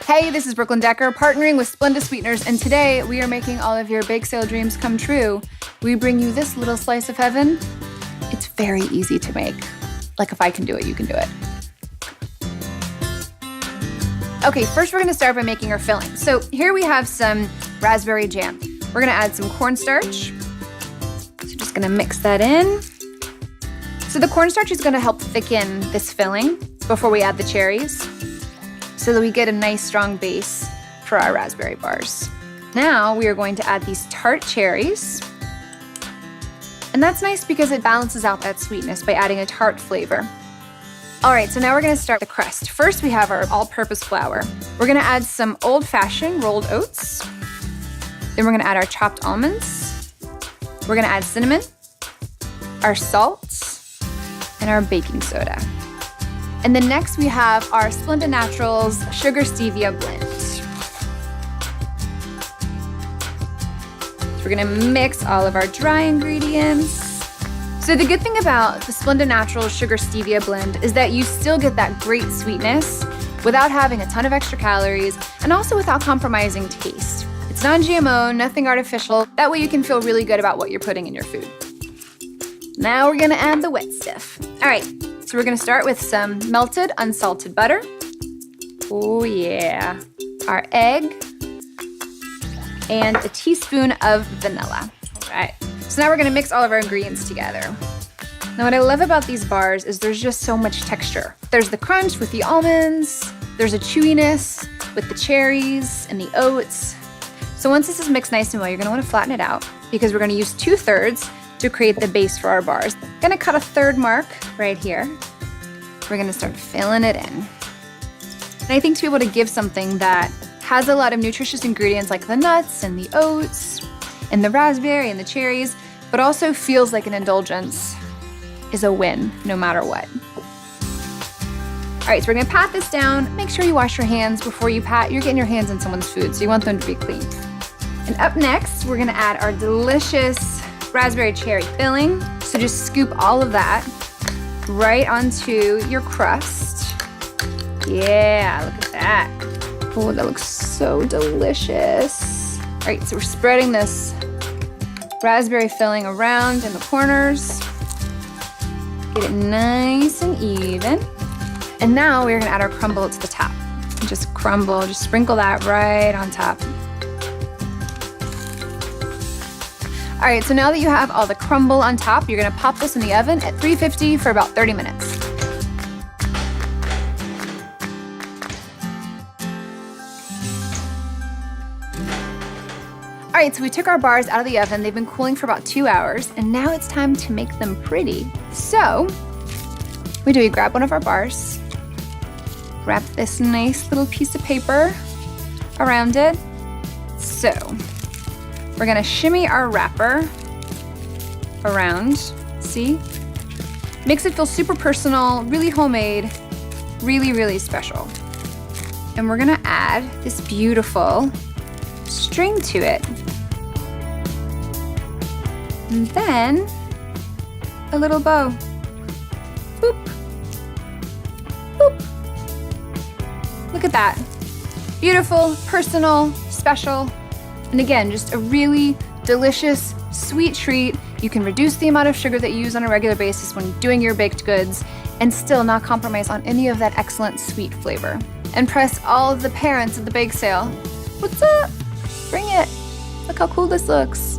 Hey, this is Brooklyn Decker, partnering with Splenda Sweeteners, and today we are making all of your bake sale dreams come true. We bring you this little slice of heaven. It's very easy to make. Like, if I can do it, you can do it. Okay, first we're gonna start by making our filling. So here we have some raspberry jam. We're gonna add some cornstarch. So just gonna mix that in. So the cornstarch is gonna help thicken this filling before we add the cherries, so that we get a nice strong base for our raspberry bars. Now we are going to add these tart cherries. And that's nice because it balances out that sweetness by adding a tart flavor. All right, so now we're gonna start the crust. First, we have our all-purpose flour. We're gonna add some old-fashioned rolled oats. Then we're gonna add our chopped almonds. We're gonna add cinnamon, our salt, and our baking soda. And then next we have our Splenda Naturals Sugar Stevia Blend. So we're gonna mix all of our dry ingredients. So the good thing about the Splenda Naturals Sugar Stevia Blend is that you still get that great sweetness without having a ton of extra calories and also without compromising taste. It's non-GMO, nothing artificial. That way you can feel really good about what you're putting in your food. Now we're gonna add the wet stuff. All right. So we're gonna start with some melted unsalted butter. Oh yeah. Our egg. And a teaspoon of vanilla. All right. So now we're gonna mix all of our ingredients together. Now what I love about these bars is there's just so much texture. There's the crunch with the almonds. There's a chewiness with the cherries and the oats. So once this is mixed nice and well, you're gonna wanna flatten it out because we're gonna use 2/3 to create the base for our bars. Gonna cut a third mark right here. We're gonna start filling it in. And I think to be able to give something that has a lot of nutritious ingredients like the nuts and the oats and the raspberry and the cherries, but also feels like an indulgence is a win no matter what. All right, so we're gonna pat this down. Make sure you wash your hands before you pat. You're getting your hands in someone's food, so you want them to be clean. And up next, we're gonna add our delicious raspberry cherry filling. So just scoop all of that right onto your crust. Yeah, look at that. Oh, that looks so delicious. All right, so we're spreading this raspberry filling around in the corners. Get it nice and even. And now we're gonna add our crumble to the top. Just crumble, just sprinkle that right on top. All right, so now that you have all the crumble on top, you're gonna pop this in the oven at 350 for about 30 minutes. All right, so we took our bars out of the oven. They've been cooling for about 2 hours, and now it's time to make them pretty. So, we grab one of our bars, wrap this nice little piece of paper around it. So, we're gonna shimmy our wrapper around, see? Makes it feel super personal, really homemade, really, really special. And we're gonna add this beautiful string to it. And then a little bow. Boop, boop. Look at that. Beautiful, personal, special. And again, just a really delicious, sweet treat. You can reduce the amount of sugar that you use on a regular basis when doing your baked goods and still not compromise on any of that excellent sweet flavor. Impress all of the parents at the bake sale. What's up? Bring it. Look how cool this looks.